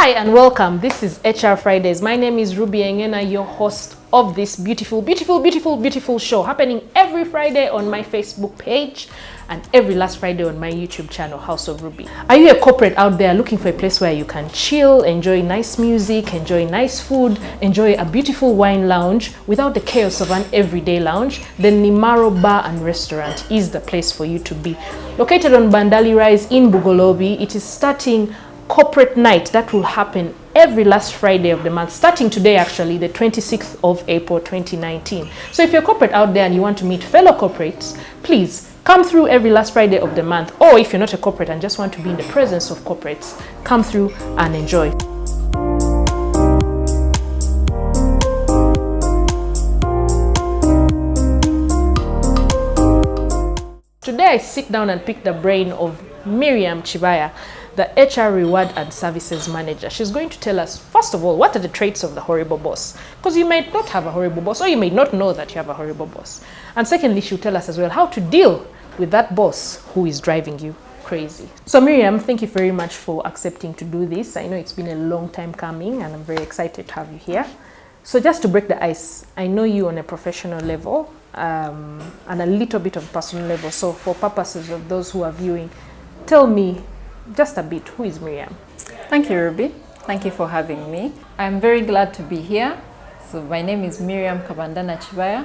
Hi and welcome. This is HR Fridays. My name is Ruby Engena, your host of this beautiful show happening every Friday on my Facebook page and every last Friday on my YouTube channel, House of Ruby. Are you a corporate out there looking for a place where you can chill, enjoy nice music, enjoy nice food, enjoy a beautiful wine lounge without the chaos of an everyday lounge? Then Nimaro Bar and Restaurant is the place for you to be. Located on Bandali Rise in Bugolobi, it is starting corporate night that will happen every last Friday of the month, starting today actually, the 26th of April 2019. So if you're corporate out there and you want to meet fellow corporates, please come through every last Friday of the month. Or if you're not a corporate and just want to be in the presence of corporates, come through and enjoy. Today I sit down and pick the brain of Miriam Kabandana, the HR Reward and Services Manager. She's going to tell us, first of all, what are the traits of the horrible boss? Because you might not have a horrible boss, or you may not know that you have a horrible boss. And secondly, she'll tell us as well how to deal with that boss who is driving you crazy. So Miriam, thank you very much for accepting to do this. I know it's been a long time coming and I'm very excited to have you here. So just to break the ice, I know you on a professional level and a little bit of personal level. So for purposes of those who are viewing, tell me just a bit, who is Miriam? Thank you, Ruby. Thank you for having me. I'm very glad to be here. So my name is Miriam Kabandana Kibaya,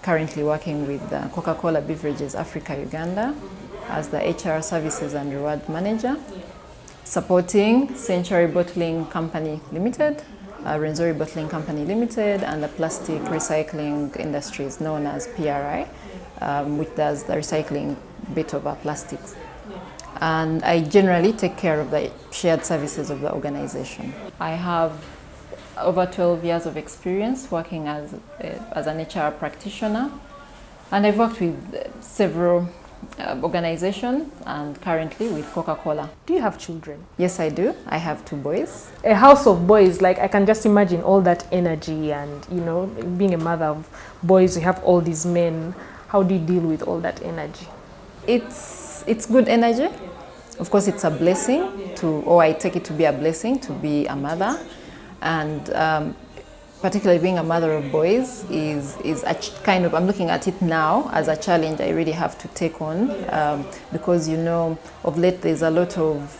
currently working with Coca-Cola Beverages Africa Uganda as the HR Services and Reward Manager, supporting Century Bottling Company Limited, Renzori Bottling Company Limited, and the plastic recycling industries known as PRI, which does the recycling bit of our plastics. And I generally take care of the shared services of the organization. I have over 12 years of experience working as an HR practitioner, and I've worked with several organizations and currently with Coca-Cola. Do you have children? Yes, I do. I have 2 boys. A house of boys, like I can just imagine all that energy and, you know, being a mother of boys, you have all these men. How do you deal with all that energy? It's good energy. Of course, it's a blessing I take it to be a blessing to be a mother. And particularly being a mother of boys is a kind of, I'm looking at it now as a challenge I really have to take on because, you know, of late there's a lot of,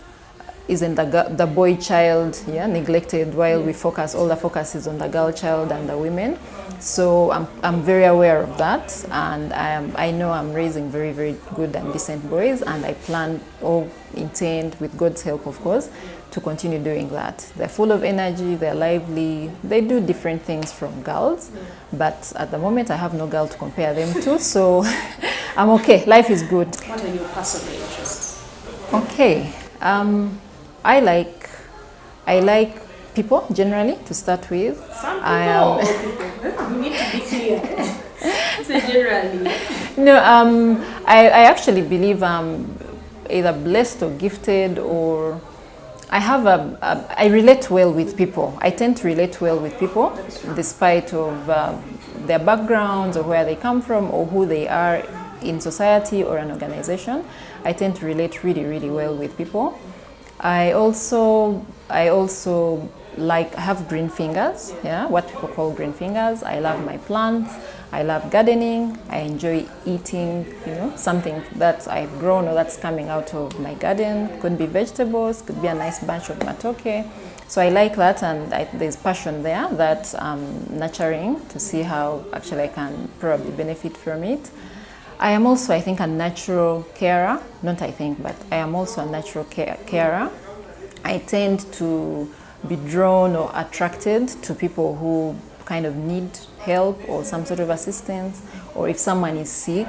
isn't the boy child neglected while all the focus is on the girl child and the women. So I'm very aware of that, and I know I'm raising very, very good and decent boys, and I plan or intend, with God's help of course, to continue doing that. They're full of energy, they're lively, they do different things from girls, but at the moment I have no girl to compare them to, so I'm okay, life is good. What are your personal interests? Okay, I like people generally, to start with. Some people you need to be clear. So generally. No, I actually believe I'm either blessed or gifted, or I relate well with people. I tend to relate well with people despite of their backgrounds or where they come from or who they are in society or an organization. I tend to relate really, really well with people. I also have green fingers, what people call green fingers. I love my plants, I love gardening, I enjoy eating, something that I've grown or that's coming out of my garden. Could be vegetables, could be a nice bunch of matoke. So I like that, and there's passion there that I'm nurturing to see how actually I can probably benefit from it. I am also, I think, a natural carer. But I am also a natural carer. I tend to be drawn or attracted to people who kind of need help or some sort of assistance, or if someone is sick,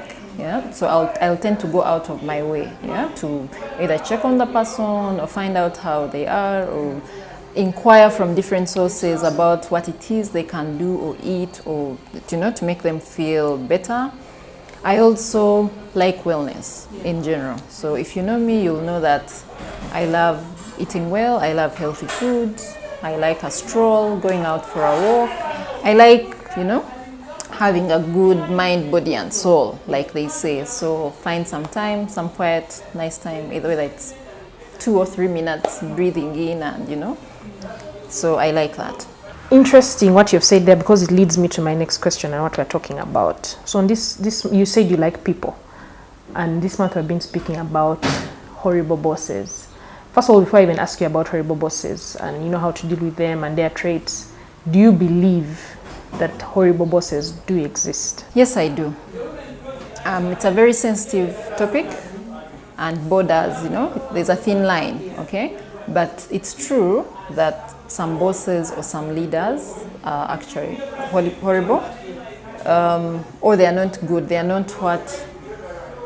so I'll tend to go out of my way, to either check on the person or find out how they are, or inquire from different sources about what it is they can do or eat, or to make them feel better. I also like wellness in general. So if you know me, you'll know that I love eating well, I love healthy food, I like a stroll, going out for a walk. I like, having a good mind, body and soul, like they say. So find some time, some quiet, nice time, whether it's 2 or 3 minutes breathing in and, So I like that. Interesting what you've said there, because it leads me to my next question and what we're talking about. So on this you said you like people, and this month we've been speaking about horrible bosses. First of all, before I even ask you about horrible bosses and you know how to deal with them and their traits, do you believe that horrible bosses do exist? Yes, I do. It's a very sensitive topic and borders, there's a thin line, okay? But it's true that some bosses or some leaders are actually horrible, or they are not good. They are not what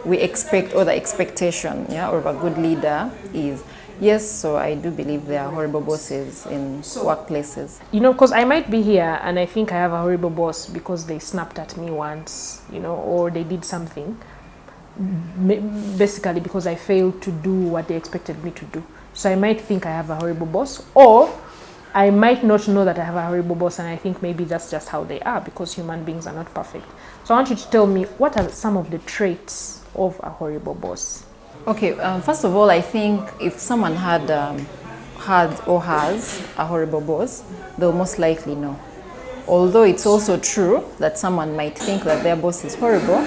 we expect, or the expectation, of a good leader is. Yes, so I do believe there are horrible bosses in workplaces. Because I might be here and I think I have a horrible boss because they snapped at me once, or they did something, basically because I failed to do what they expected me to do. So I might think I have a horrible boss, or I might not know that I have a horrible boss and I think maybe that's just how they are, because human beings are not perfect. So I want you to tell me, what are some of the traits of a horrible boss? Okay, first of all, I think if someone had or has a horrible boss, they'll most likely know. Although it's also true that someone might think that their boss is horrible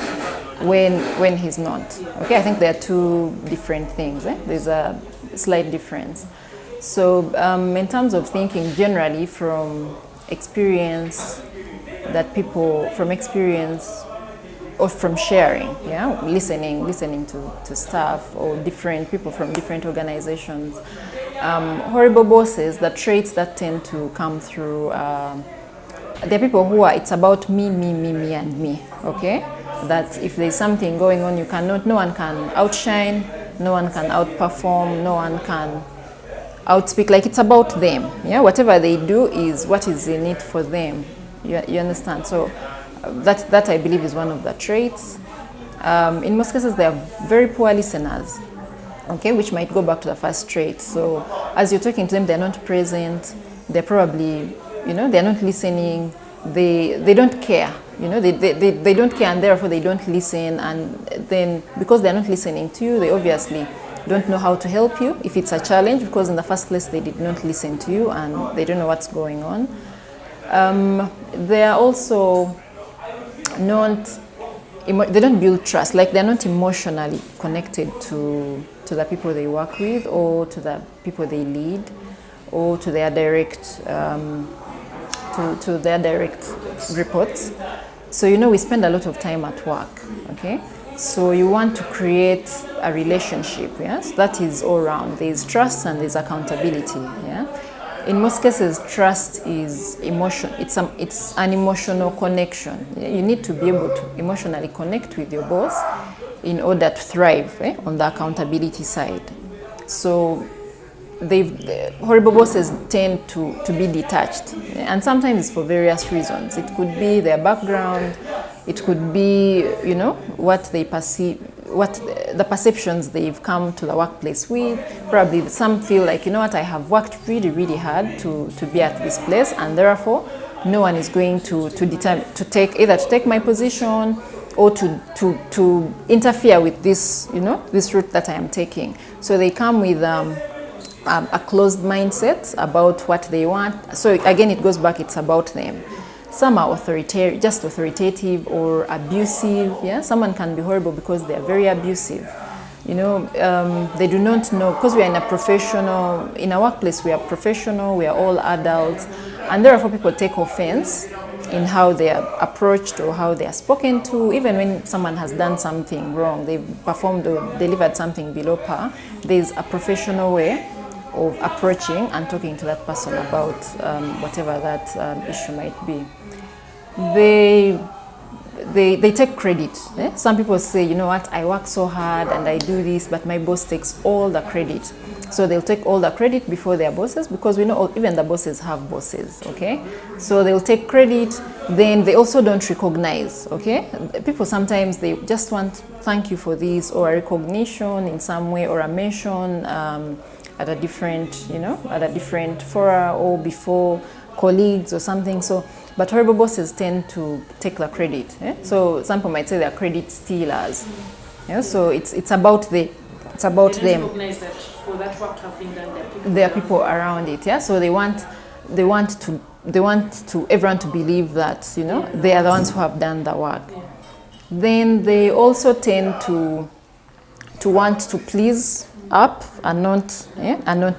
when he's not. Okay, I think there are two different things. There's a slight difference. So in terms of thinking generally from experience, or from sharing, listening to staff or different people from different organizations. Horrible bosses, the traits that tend to come through, there are people who are, it's about me, and me, okay? That if there's something going on, no one can outshine, no one can outperform, no one can outspeak, like it's about them, whatever they do is what is in it for them, you understand? So that I believe is one of the traits. In most cases, they are very poor listeners, okay, which might go back to the first trait. So as you're talking to them, they're not present, they're probably, they're not listening, they don't care, they don't care, and therefore they don't listen. And then because they're not listening to you, they obviously don't know how to help you if it's a challenge, because in the first place they did not listen to you and they don't know what's going on. They are also they don't build trust, like they're not emotionally connected to the people they work with, or to the people they lead, or to their direct reports. So we spend a lot of time at work, okay? So you want to create a relationship, yes? That is all around. There's trust and there's accountability, yeah? In most cases, trust is emotion. It's an emotional connection. You need to be able to emotionally connect with your boss in order to thrive on the accountability side. So horrible bosses tend to be detached, and sometimes it's for various reasons. It could be their background, it could be what they perceive, what the perceptions they've come to the workplace with. Probably some feel like, I have worked really, really hard to be at this place, and therefore no one is going to take my position, or to interfere with this this route that I am taking. So they come with a closed mindset about what they want. So again, it goes back, it's about them. Some are authoritative or abusive. Someone can be horrible because they are very abusive. They do not know, because we are in a workplace, we are professional, we are all adults, and therefore people take offense in how they are approached or how they are spoken to. Even when someone has done something wrong, they've performed or delivered something below par, there's a professional way of approaching and talking to that person about whatever that issue might be. They take credit. Some people say, I work so hard and I do this, but my boss takes all the credit. So they'll take all the credit before their bosses, because we know even the bosses have bosses, okay? So they'll take credit, then they also don't recognize, okay? People sometimes, they just want thank you for this, or a recognition in some way, or a mention at a different fora, or before colleagues or something. So, but horrible bosses tend to take the credit. So some people might say they're credit stealers. So it's about them. Recognize that for that work to have been done, there are people around it. Yeah, so they want everyone to believe that, you know, they are the ones who have done the work. Yeah. Then they also tend to want to please up and not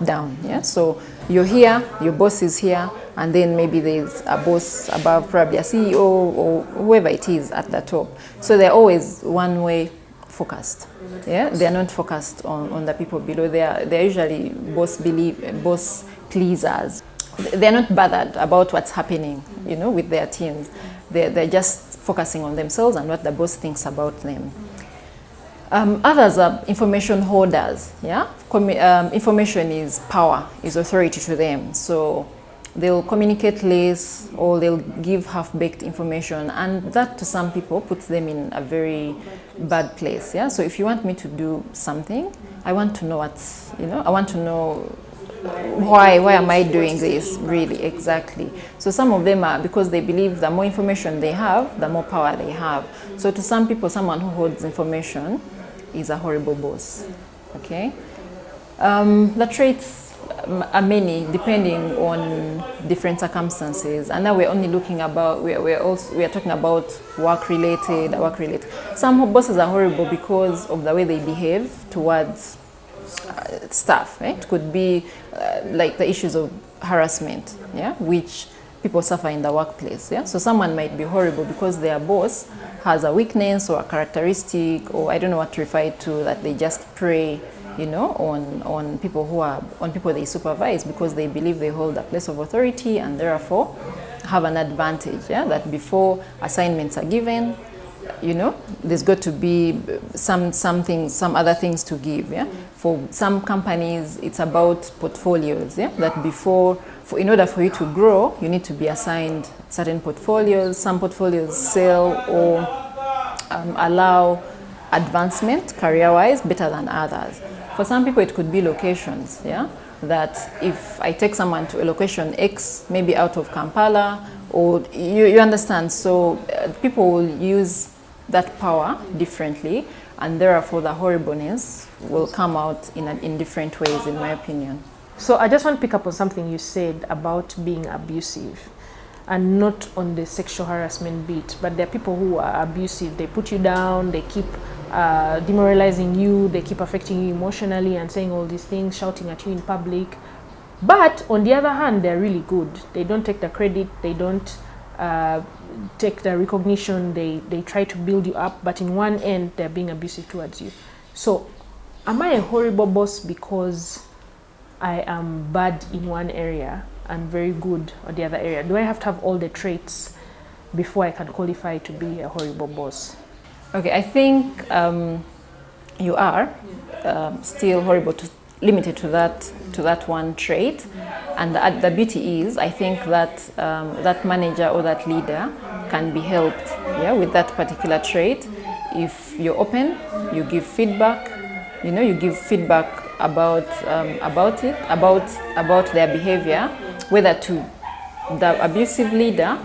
down. Yeah, so you're here, your boss is here, and then maybe there's a boss above, probably a CEO or whoever it is at the top. So they're always one way focused. Yeah, they're not focused on the people below. They're usually boss pleasers. They're not bothered about what's happening, you know, with their teams. They're just focusing on themselves and what the boss thinks about them. Others are information holders. Yeah, information is power, is authority to them. So they'll communicate less, or they'll give half-baked information, and that to some people puts them in a very bad place. Yeah. So if you want me to do something, I want to know I want to know why am I doing this, really, exactly. So some of them are because they believe the more information they have, the more power they have. So to some people, someone who holds information is a horrible boss. Okay. The traits are many depending on different circumstances, and now we're only looking about we are talking about work related. Some bosses are horrible because of the way they behave towards staff. Right? It could be like the issues of harassment, yeah, which people suffer in the workplace. Yeah, so someone might be horrible because their boss has a weakness or a characteristic, or I don't know what to refer it to, that they just prey, you know, on people they supervise because they believe they hold a place of authority and therefore have an advantage. Yeah, that before assignments are given, you know, there's got to be some other things to give. Yeah, for some companies it's about portfolios. Yeah, that in order for you to grow, you need to be assigned certain portfolios. Some portfolios sell or allow advancement career-wise better than others. For some people, it could be locations. Yeah, that if I take someone to a location X, maybe out of Kampala, or you understand. So people will use that power differently, and therefore the horribleness will come out in different ways, in my opinion. So I just want to pick up on something you said about being abusive, and not on the sexual harassment bit, but there are people who are abusive. They put you down, they keep demoralizing you, they keep affecting you emotionally and saying all these things, shouting at you in public. But on the other hand, they're really good. They don't take the credit, they don't take the recognition, they try to build you up, but in one end, they're being abusive towards you. So am I a horrible boss because I am bad in one area and very good on the other area? Do I have to have all the traits before I can qualify to be a horrible boss? Okay, I think you are still horrible, limited to that one trait, and the beauty is, I think that that manager or that leader can be helped, yeah, with that particular trait. If you're open, you give feedback. You know, you give feedback about their behavior, whether to the abusive leader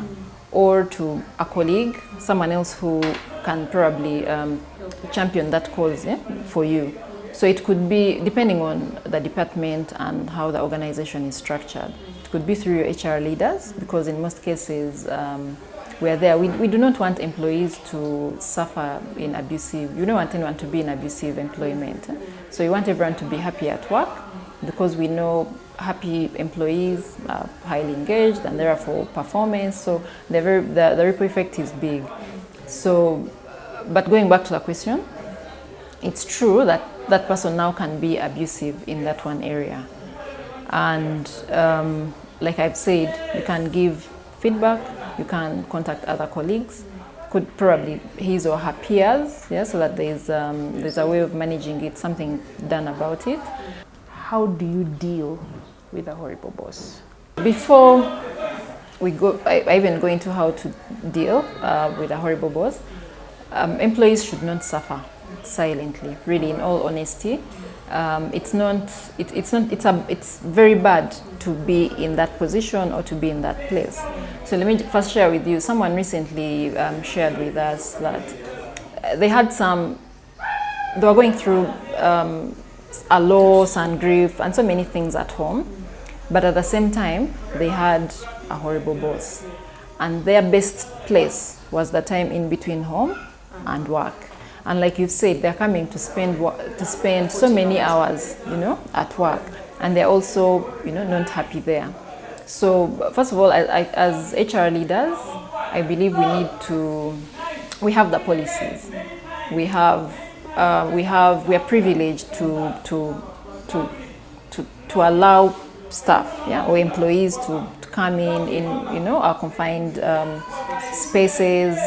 or to a colleague, someone else who can probably champion that cause, yeah, for you. So it could be, depending on the department and how the organization is structured, it could be through your HR leaders, because in most cases we are there. We do not want employees to suffer in abusive, you don't want anyone to be in abusive employment. So you want everyone to be happy at work, because we know happy employees are highly engaged and therefore performance. So the ripple effect is big. So, but going back to the question, it's true that that person now can be abusive in that one area. And like I've said, you can give feedback, you can contact other colleagues, could probably his or her peers, yeah, so that there's a way of managing it, something done about it. How do you deal with a horrible boss? Before we go, I even go into how to deal with a horrible boss. Employees should not suffer silently. Really, in all honesty, it's very bad to be in that position or to be in that place. So let me first share with you. Someone recently shared with us that they were going through a loss and grief and so many things at home. But at the same time, they had a horrible boss. And their best place was the time in between home and work. And like you said, they're coming to spend so many hours, at work. And they're also, not happy there. So first of all, as HR leaders, I believe we have the policies. We are privileged to allow staff, or employees to come in our confined spaces,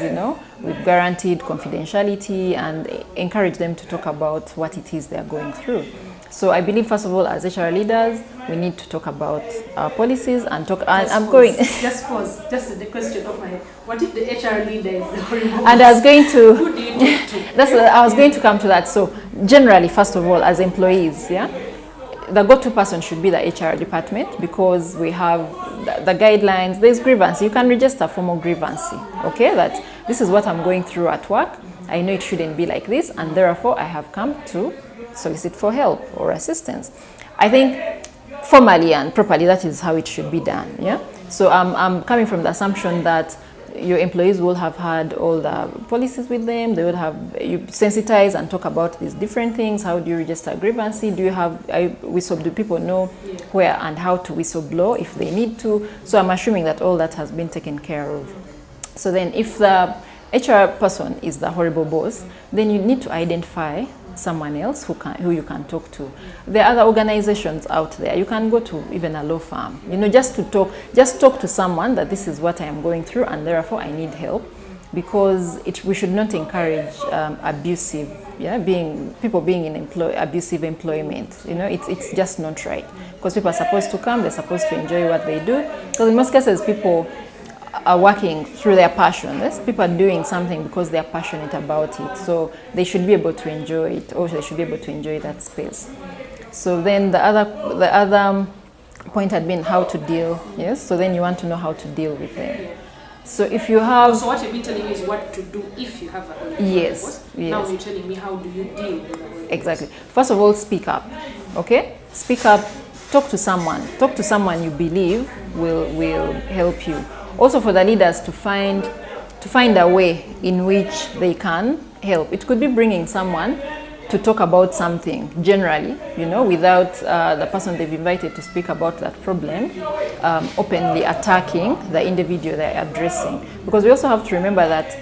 with guaranteed confidentiality, and encourage them to talk about what it is they're going through. So I believe, first of all, as HR leaders, we need to talk about our policies and talk. Just pause. Just the question of my head. What if the HR leader is the horrible? And I was going to. Who do you talk to? I was going to come to that. So generally, first of all, as employees, the go-to person should be the HR department, because we have the guidelines. There's grievance. You can register formal grievance. Okay, that this is what I'm going through at work. I know it shouldn't be like this, and therefore I have come to solicit for help or assistance. I think formally and properly, that is how it should be done. So I'm coming from the assumption that your employees will have had all the policies with them. They would have you sensitize and talk about these different things. How do you register grievance? Do you have do people know where and how to whistleblow if they need to? So I'm assuming that all that has been taken care of. So then if the HR person is the horrible boss, then you need to identify someone else who you can talk to. There are other organizations out there. You can go to even a law firm, just talk to someone that this is what I am going through and therefore I need help, because we should not encourage abusive, people being in abusive employment. It's just not right, because people are supposed to come, they're supposed to enjoy what they do, because in most cases people are working through their passion. People are doing something because they are passionate about it. So they should be able to enjoy it, or they should be able to enjoy that space. So then the other point had been how to deal. Yes. So then you want to know how to deal with them. So if you have. So what you've been telling me is what to do if you have a horrible boss. Now you're telling me how do you deal with a horrible boss. Exactly. First of all, speak up. Okay. Speak up. Talk to someone. Talk to someone you believe will help you. Also for the leaders to find a way in which they can help. It could be bringing someone to talk about something generally, without the person they've invited to speak about that problem openly attacking the individual they're addressing. Because we also have to remember that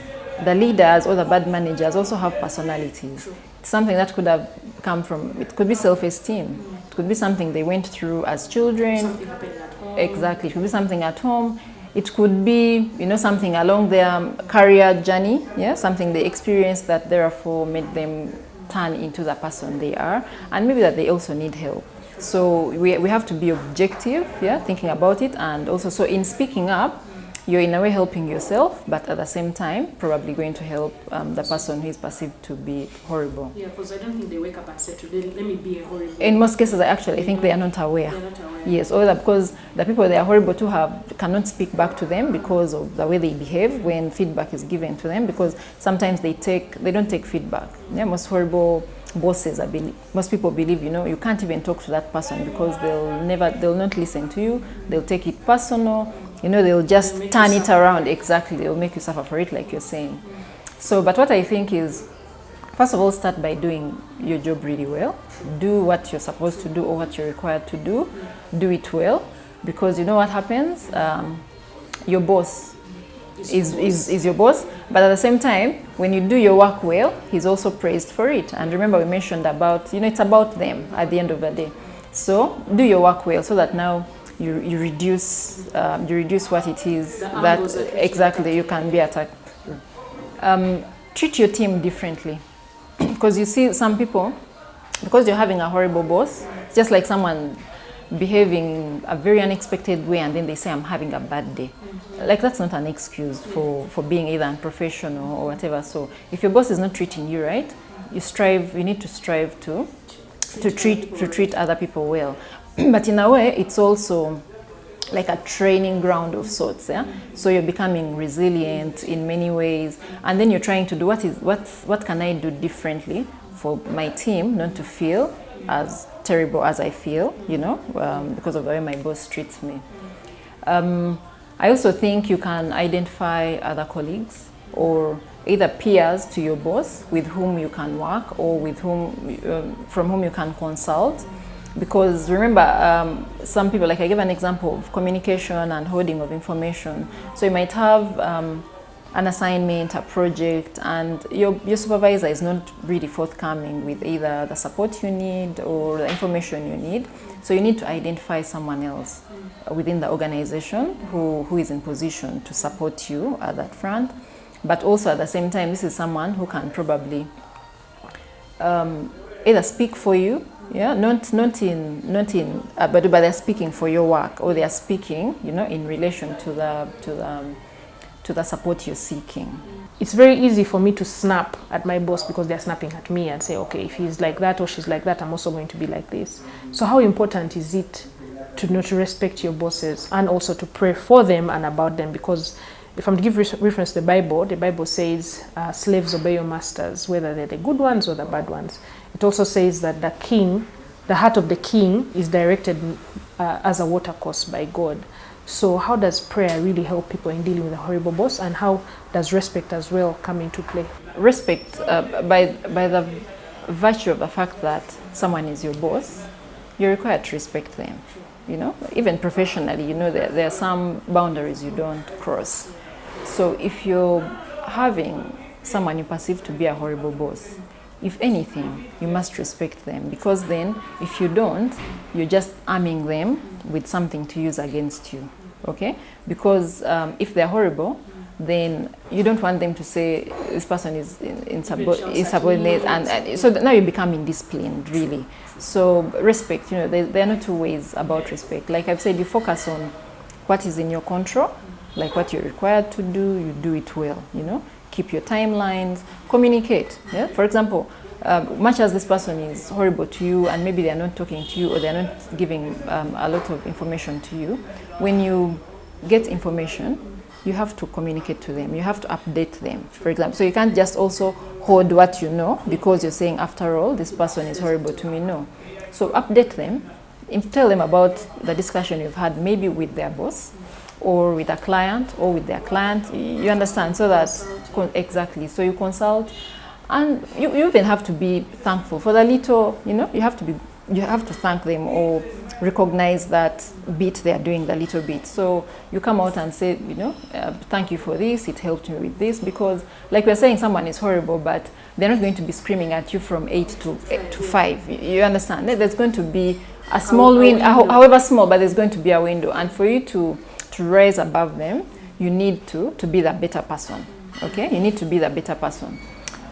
the leaders or the bad managers also have personalities. It's something that could have come from, it could be self-esteem. It could be something they went through as children. Something happened at home. Exactly. It could be something at home. It could be, something along their career journey, something they experienced that therefore made them turn into the person they are, and maybe that they also need help. So we have to be objective, thinking about it, and also, so in speaking up, you're in a way helping yourself, but at the same time, probably going to help the person who is perceived to be horrible. Yeah, because I don't think they wake up and say, today, let me be a horrible. In most cases, I think they are not aware. They're not aware. Yes, or because the people they are horrible to cannot speak back to them because of the way they behave when feedback is given to them, because sometimes they don't take feedback. Most horrible bosses, most people believe, you can't even talk to that person because they'll not listen to you, they'll take it personal. They'll just turn it around. Exactly. They'll make you suffer for it, like you're saying. So, but what I think is, first of all, start by doing your job really well. Do what you're supposed to do or what you're required to do. Do it well, because you know what happens? Your boss is your boss, but at the same time, when you do your work well, he's also praised for it. And remember, we mentioned about, it's about them at the end of the day. So, do your work well so that now you reduce what it is that exactly you can be attacked. Treat your team differently, because you see some people, because you're having a horrible boss, it's just like someone behaving a very unexpected way and then they say I'm having a bad day. Like, that's not an excuse for being either unprofessional or whatever. So if your boss is not treating you right, you need to strive to treat other people well. But in a way, it's also like a training ground of sorts. So you're becoming resilient in many ways, and then you're trying to do what can I do differently for my team not to feel as terrible as I feel, because of the way my boss treats me. I also think you can identify other colleagues or either peers to your boss with whom you can work or with from whom you can consult. Because remember, some people, like I gave an example of communication and holding of information. So you might have an assignment, a project, and your supervisor is not really forthcoming with either the support you need or the information you need. So you need to identify someone else within the organization who is in position to support you at that front. But also at the same time, this is someone who can probably either speak for you, but they're speaking for your work, or they are speaking, in relation to the support you're seeking. It's very easy for me to snap at my boss because they're snapping at me and say, okay, if he's like that or she's like that, I'm also going to be like this. So how important is it to know to respect your bosses and also to pray for them and about them? Because if I'm to give reference to the Bible says, slaves obey your masters, whether they're the good ones or the bad ones. It also says that the heart of the king is directed as a watercourse by God. So how does prayer really help people in dealing with a horrible boss, and how does respect as well come into play? Respect, by the virtue of the fact that someone is your boss, you're required to respect them. Even professionally, there are some boundaries you don't cross. So if you're having someone you perceive to be a horrible boss, if anything, you must respect them, because then if you don't, you're just arming them with something to use against you, okay? Because if they're horrible, then you don't want them to say this person is subordinate, and so now you become indisciplined, really. So respect, there are no two ways about respect. Like I've said, you focus on what is in your control, like what you're required to do, you do it well, keep your timelines, communicate. Yeah? For example, much as this person is horrible to you and maybe they're not talking to you or they're not giving a lot of information to you, when you get information, you have to communicate to them. You have to update them, for example. So you can't just also hold what you know because you're saying, after all, this person is horrible to me. No. So update them, tell them about the discussion you've had maybe with their boss or with a client or with their client. You understand? So that, exactly. So you consult, and you even have to be thankful for the little, you have to thank them or recognize that bit they are doing, the little bit. So you come out and say, thank you for this, it helped me with this, because like we're saying, someone is horrible, but they're not going to be screaming at you from 8 to 5. You understand? There's going to be a small window, however small, but there's going to be a window. And for you to rise above them, you need to be the better person, okay? You need to be the better person.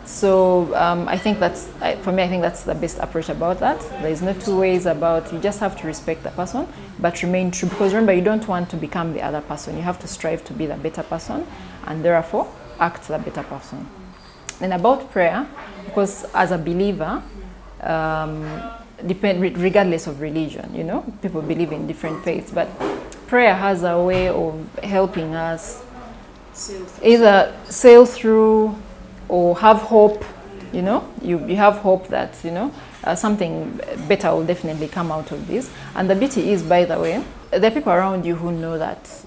So I think that's the best approach about that. There is no two ways about, you just have to respect the person, but remain true. Because remember, you don't want to become the other person. You have to strive to be the better person, and therefore act the better person. And about prayer, because as a believer, regardless of religion, people believe in different faiths, but prayer has a way of helping us either sail through or have hope. You have hope that something better will definitely come out of this. And the beauty is, by the way, there are people around you who know that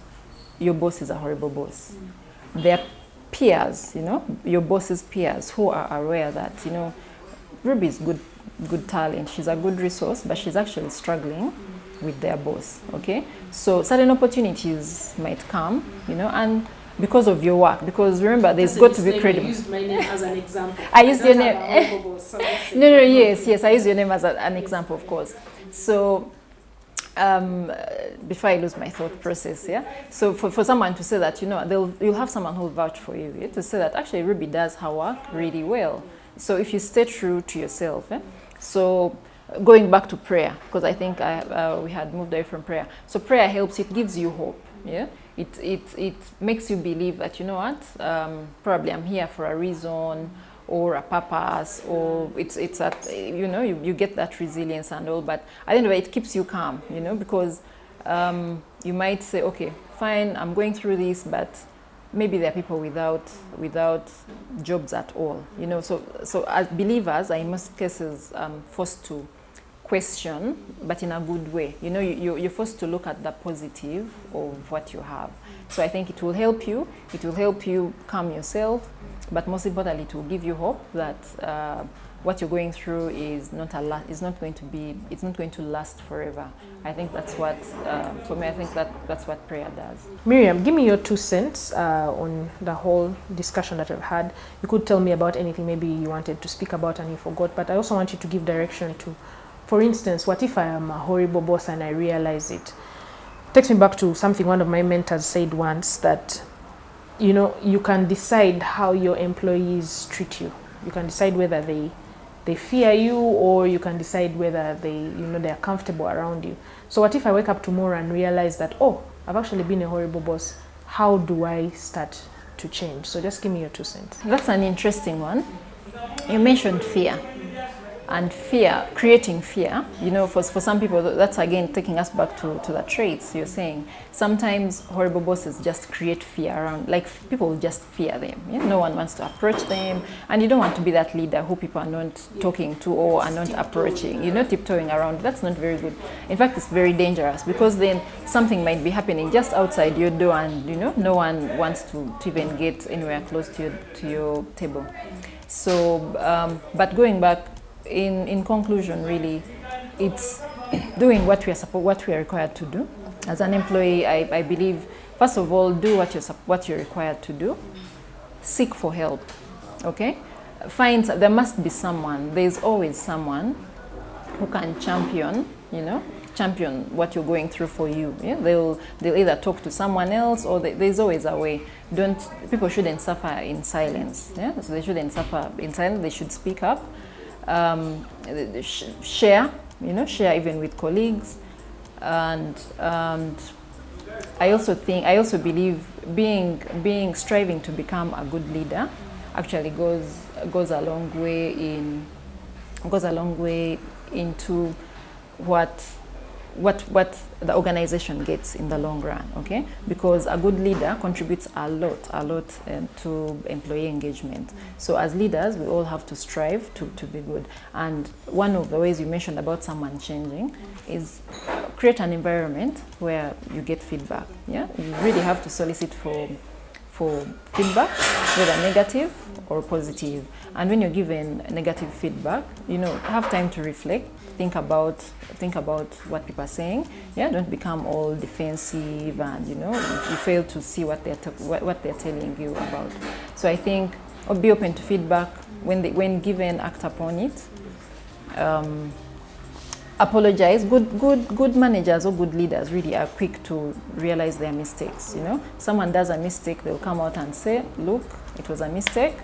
your boss is a horrible boss. There are peers, your boss's peers, who are aware that Ruby is good talent, she's a good resource, but she's actually struggling with their boss. Okay, so certain opportunities might come, and because of your work, because remember, there's got to be credible. I used my name as an example. I used your name. Yes, I used your name as an example, of course. So before I lose my thought process, so for someone to say that, you'll have someone who'll vouch for you, to say that actually Ruby does her work really well. So if you stay true to yourself, so going back to prayer, because I think we had moved away from prayer. So prayer helps, it gives you hope, It makes you believe that, probably I'm here for a reason or a purpose, or it's that, you get that resilience and all, but at the end of it, it keeps you calm, because you might say, okay, fine, I'm going through this, but maybe there are people without jobs at all, So as believers are in most cases forced to question, but in a good way. You know, you're forced to look at the positive of what you have. So I think it will help you. It will help you calm yourself, but most importantly, it will give you hope that what you're going through is not going to last forever. I think that's what for me. I think that's what prayer does. Miriam, give me your 2 cents on the whole discussion that we've had. You could tell me about anything maybe you wanted to speak about and you forgot, but I also want you to give direction to, for instance, what if I am a horrible boss and I realize it? Takes me back to something one of my mentors said once, that you know, you can decide how your employees treat you. You can decide whether they fear you, or you can decide whether they're comfortable around you. So what if I wake up tomorrow and realize that, oh, I've actually been a horrible boss? How do I start to change? So just give me your 2 cents. That's an interesting one. You mentioned fear. And fear, creating fear, you know, for some people, that's again taking us back to the traits you're saying. Sometimes horrible bosses just create fear around, like people just fear them. Yeah? No one wants to approach them, and you don't want to be that leader who people are not talking to or are not approaching. You're not tiptoeing around. That's not very good. In fact, it's very dangerous, because then something might be happening just outside your door, and you know, no one wants to even get anywhere close to your table. So, but going back, in conclusion, really, it's doing what we are required to do. As an employee, I believe, first of all, do what you're required to do. Seek for help, okay? There must be someone, there's always someone who can champion what you're going through for you. Yeah? They'll either talk to someone else, or there's always a way. People shouldn't suffer in silence. Yeah? So they shouldn't suffer in silence, they should speak up. Share even with colleagues, and I also believe striving to become a good leader actually goes a long way into what the organization gets in the long run, okay? Because a good leader contributes a lot to employee engagement. So as leaders, we all have to strive to be good. And one of the ways you mentioned about someone changing is create an environment where you get feedback. Yeah, you really have to solicit for feedback, whether negative or positive. And when you're given negative feedback, have time to reflect, think about what people are saying. Yeah, don't become all defensive, and you fail to see what they're telling you about. So I think, be open to feedback. When given, act upon it. Apologize. Good managers or good leaders really are quick to realize their mistakes. Someone does a mistake, they'll come out and say, look, it was a mistake,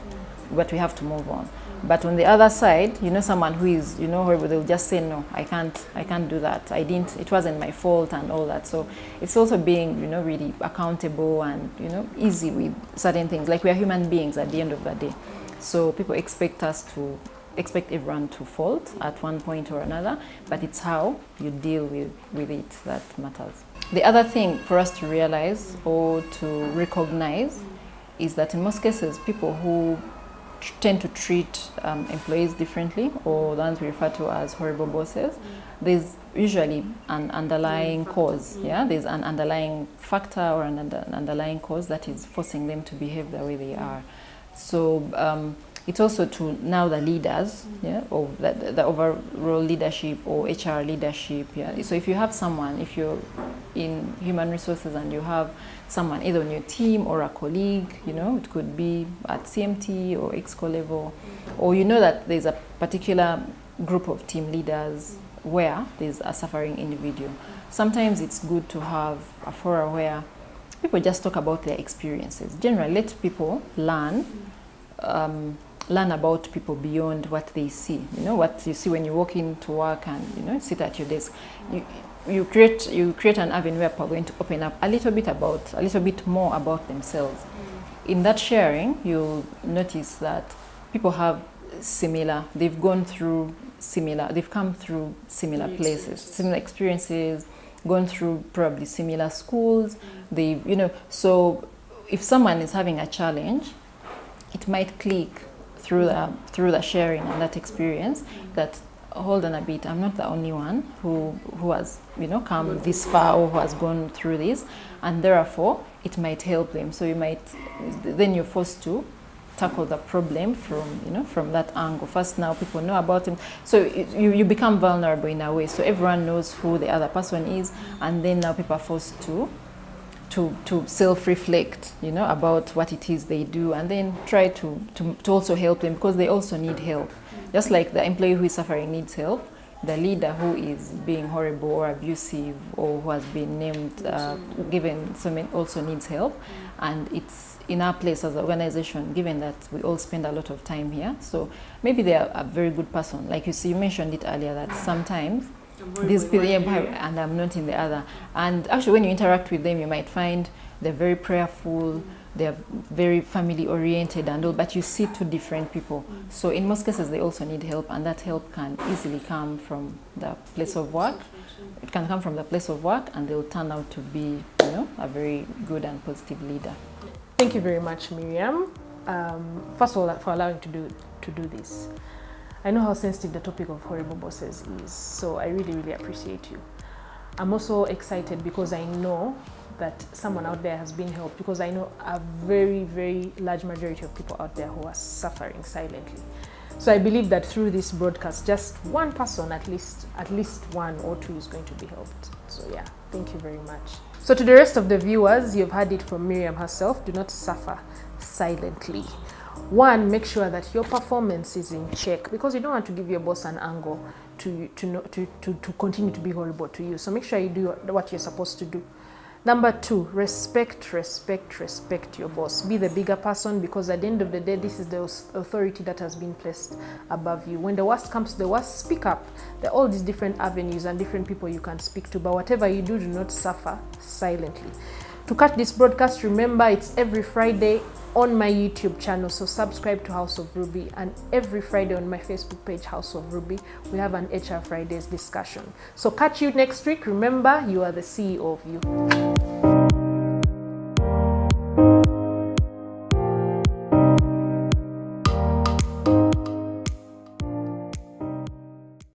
but we have to move on. But on the other side, someone who is, horrible, they'll just say, no, I can't do that. It wasn't my fault and all that. So it's also being, really accountable and, easy with certain things. Like, we are human beings at the end of the day. So people expect everyone to fault at one point or another, but it's how you deal with it that matters. The other thing for us to realize or to recognize is that in most cases, people who tend to treat employees differently, or the ones we refer to as horrible bosses, there's usually an underlying cause. Yeah, there's an underlying factor or an underlying cause that is forcing them to behave the way they are. So it's also to now the leaders, or the overall leadership or HR leadership. Yeah. So if you're in human resources and you have someone either on your team or a colleague, it could be at CMT or EXCO level, or that there's a particular group of team leaders where there's a suffering individual. Sometimes it's good to have a forum where people just talk about their experiences. Generally, let people learn about people beyond what they see. What you see when you walk into work and sit at your desk. You create an avenue where people are going to open up a little bit more about themselves. In that sharing, you'll notice that people have they've come through similar places, similar experiences, gone through probably similar schools. So if someone is having a challenge, it might click through the sharing and that experience that, hold on a bit, I'm not the only one who has, you know, come this far or who has gone through this, and therefore it might help them. So then you're forced to tackle the problem from, you know, from that angle. First, now people know about him, so you become vulnerable in a way. So everyone knows who the other person is, and then now people are forced to self-reflect, you know, about what it is they do, and then try to also help them, because they also need help. Just like the employee who is suffering needs help, the leader who is being horrible or abusive or who has been named, given something, also needs help. And it's in our place as an organization, given that we all spend a lot of time here. So maybe they are a very good person. Like you mentioned it earlier, that sometimes these people, and I'm not in the other. And actually, when you interact with them, you might find they're very prayerful, they're very family oriented and all, but you see two different people. So in most cases, they also need help, and that help can easily come from the place of work. It can come from the place of work, and they'll turn out to be, you know, a very good and positive leader. Thank you very much, Miriam. First of all, for allowing to do this. I know how sensitive the topic of horrible bosses is, so I really, really appreciate you. I'm also excited because I know that someone out there has been helped, because I know a very, very large majority of people out there who are suffering silently. So I believe that through this broadcast, just one person, at least one or two, is going to be helped. So yeah, thank you very much. So to the rest of the viewers, you've heard it from Miriam herself. Do not suffer silently. One, make sure that your performance is in check, because you don't want to give your boss an angle to continue to be horrible to you. So make sure you do what you're supposed to do. Number two, respect your boss. Be the bigger person, because at the end of the day, this is the authority that has been placed above you. When the worst comes to the worst, speak up. There are all these different avenues and different people you can speak to, but whatever you do not suffer silently. To catch this broadcast, remember it's every Friday on my YouTube channel, so subscribe to House of Ruby, and every Friday on my Facebook page, House of Ruby, we have an HR Fridays discussion. So catch you next week. Remember, you are the CEO of you.